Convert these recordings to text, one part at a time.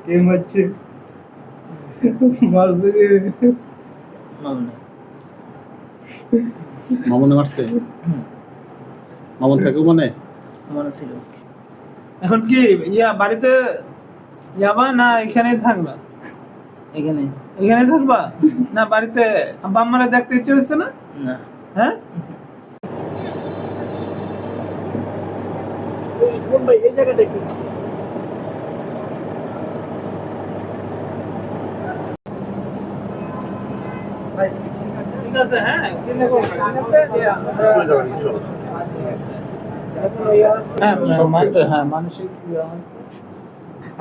কে মারছে? মারছে কে? মামুনে মারছে। মামুন থাকেও মনে ছিল। এখন কি বাড়িতে যাবা না এখানেই থাকবা? এখানে থাকবা না বাড়িতে আব্বা আম্মারে দেখতে ইচ্ছে হচ্ছে না? হ্যাঁ ভাই এই জায়গাটা কি? ঠিক আছে, হ্যাঁ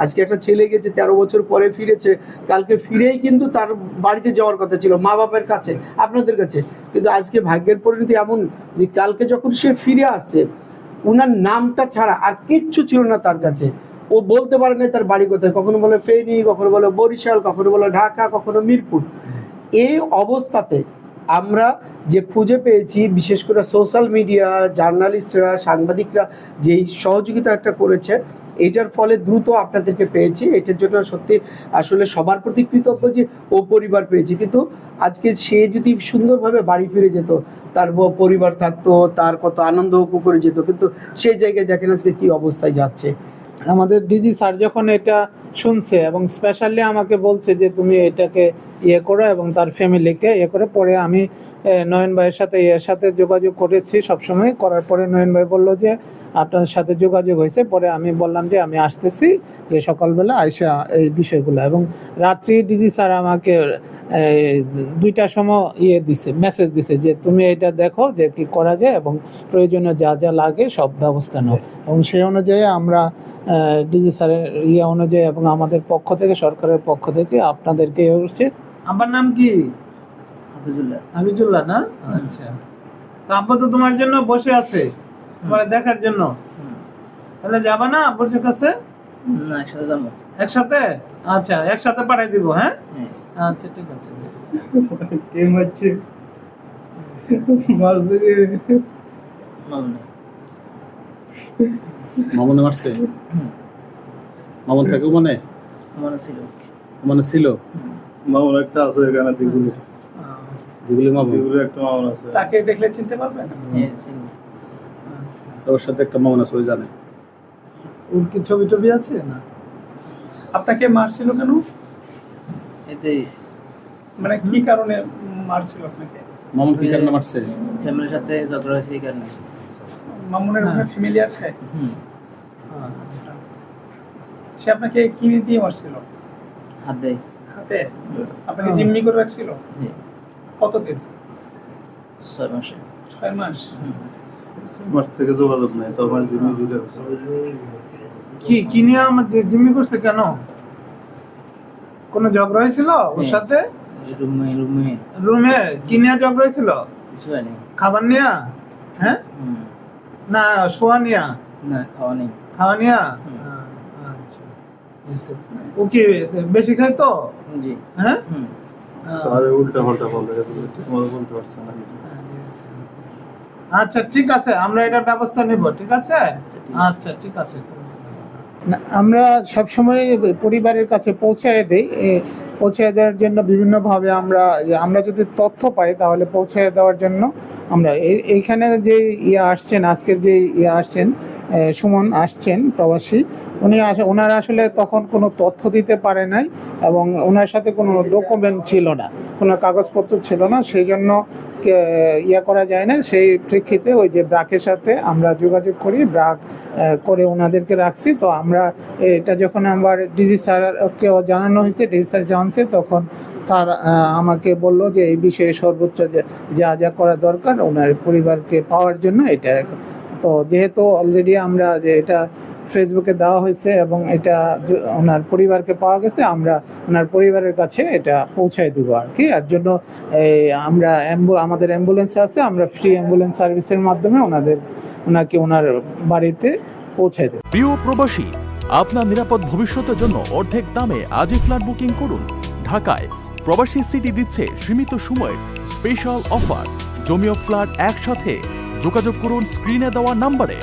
আজকে একটা ছেলে গেছে 13 বছর পরে ফিরেছে, কালকে ফিরেই কিন্তু তার বাড়িতে যাওয়ার কথা ছিল, মা বাবার কাছে, আপনাদের কাছে। কিন্তু আজকে ভাগ্যের পরিণতি এমন যে কালকে যখন সে ফিরে আসছে, ওনার নামটা ছাড়া আর কিচ্ছু ছিল না তার কাছে। ও বলতে পারে না তার বাড়ি কোথায়, কখনো বলে ফেনী, কখনো বলে বরিশাল, কখনো বলে ঢাকা, কখনো মিরপুর। এই অবস্থাতে আমরা যে খুঁজে পেয়েছি, বিশেষ করে সোশ্যাল মিডিয়া, জার্নালিস্টরা, সাংবাদিকরা যেই সহযোগিতা একটা করেছে, এটার ফলে দ্রুত আপনাদেরকে পেয়েছি। এটার জন্য সত্যি আসলে সবার প্রতি কৃতজ্ঞ যে ও পরিবার পেয়েছি। কিন্তু আজকে সে যদি সুন্দরভাবে বাড়ি ফিরে যেত, তার পরিবার থাকতো, তার কত আনন্দ উপভোগ করে যেত, কিন্তু সেই জায়গায় দেখেন আজকে কি অবস্থায় যাচ্ছে। আমাদের ডিজি স্যার যখন এটা শুনছে এবং স্পেশালি আমাকে বলছে যে তুমি এটাকে করো এবং তার ফ্যামিলিকে করে, পরে আমি নয়ন ভাইয়ের সাথে যোগাযোগ করেছি সবসময়। করার পরে নয়ন ভাই বললো যে আপনার সাথে যোগাযোগ হয়েছে। পরে আমি বললাম যে আমি আসতেছি, যে সকালবেলা আইসা এই বিষয়গুলো। এবং রাত্রি ডিজি স্যার আমাকে 2টার সময় মেসেজ দিছে যে তুমি এটা দেখো যে কি করা যায় এবং প্রয়োজনীয় যা যা লাগে সব ব্যবস্থা নাও। এবং সেই অনুযায়ী আমরা ডিজি স্যারের অনুযায়ী এবং আমাদের পক্ষ থেকে, সরকারের পক্ষ থেকে আপনাদেরকে হচ্ছে। আমার নাম কি? হাফিজুল্লাহ না? আচ্ছা, তো আব্বা তো তোমার জন্য বসে আছে, তোমার দেখার জন্য। তাহলে যাবা না আব্বুর কাছে? না, একসাথে যাবো। একসাথে? আচ্ছা, একসাথে পাঠিয়ে দিব। হ্যাঁ, আচ্ছা ঠিক আছে। কে মারছে? মারছে কে? মামুনে মারছে। মামুন থাকেও মনে ছিল। মামুন একটা আছে এখানে, দিগুলি মামুন, দিগুলি একটা মামুন আছে। তাকে দেখলে চিনতে পারবেন? ওর সাথে একটা মামুন আছে, ওই জানে। ওর কি ছবি টবি আছে না? আপনাকে মারছিল কেন? এতেই মানে কি কারণে মারছিল আপনাকে? মামুন কি কারণে মারছে? ফ্যামিলির সাথে ঝগড়া হয়েছে এই কারণে। মামুনের ওখানে ফ্যামিলি আছে? আচ্ছা, সে আপনাকে কি দিয়ে মারছিল? হাতে। আপনাকে জিম্মি করে রাখছিল? কতদিন? 6 মাস। 6 মাস? মাস থেকে যোগাযোগ নাই, 6 মাস জিম্মি দিলে। কি নিয়ে আমাদের জিম্মি করছে কেন? কোনো ঝগড়া হয়েছিল ওর সাথে? রুমে কি নিয়ে ঝগড়া হয়েছিল? কিছু হয়নি। খাবার নিয়ে? হ্যাঁ, না শোয়া নিয়ে? না, খাওয়া নিয়ে? আচ্ছা, ও কি বেশি খায় তো? জি। হ্যাঁ, আরে উল্টা পাল্টা বলে, তোমাদের বলতে পারছ না। আচ্ছা ঠিক আছে, আমরা এটার ব্যবস্থা নেব। ঠিক আছে, আচ্ছা ঠিক আছে। আমরা সবসময় পরিবারের কাছে পৌঁছায় দিই। পৌঁছায় দেওয়ার জন্য বিভিন্নভাবে আমরা যদি তথ্য পাই তাহলে পৌঁছায় দেওয়ার জন্য আমরা এইখানে যে আসছেন, আজকের যে আসছেন সুমন আসছেন প্রবাসী, ওনারা আসলে তখন কোনো তথ্য দিতে পারে নাই এবং ওনার সাথে কোনো ডকুমেন্ট ছিল না, কোনো কাগজপত্র ছিল না, সেই জন্য করা যায় না। সেই প্রেক্ষিতে ওই যে ব্রাকের সাথে আমরা যোগাযোগ করি, ব্রাক করে ওনাদেরকে রাখছি। তো আমরা এটা যখন আমার ডিজি স্যারকেও জানানো হয়েছে, ডিজি স্যার জানছে, তখন স্যার আমাকে বলল যে এই বিষয়ে সর্বোচ্চ যা যা করা দরকার ওনার পরিবারকে পাওয়ার জন্য এটা। তো যেহেতু অলরেডি আমরা যে এটা ফেসবুকে দেওয়া হয়েছে এবং এটা ওনার পরিবারকে পাওয়া গেছে, আমরা ওনার পরিবারের কাছে এটা পৌঁছায় দেবো আর কি। আর জন্য আমরা আমাদের অ্যাম্বুলেন্স আছে, আমরা ফ্রি অ্যাম্বুলেন্স সার্ভিসের মাধ্যমে ওনাকে ওনার বাড়িতে পৌঁছায় দেব। প্রিয় প্রবাসী, আপনার নিরাপদ ভবিষ্যতের জন্য অর্ধেক দামে আজই ফ্ল্যাট বুকিং করুন। ঢাকায় প্রবাসী সিটি দিচ্ছে সীমিত সময়ের স্পেশাল অফার। জমি ও ফ্ল্যাট একসাথে। যোগাযোগ করুন স্ক্রিনে দেওয়া নাম্বারে।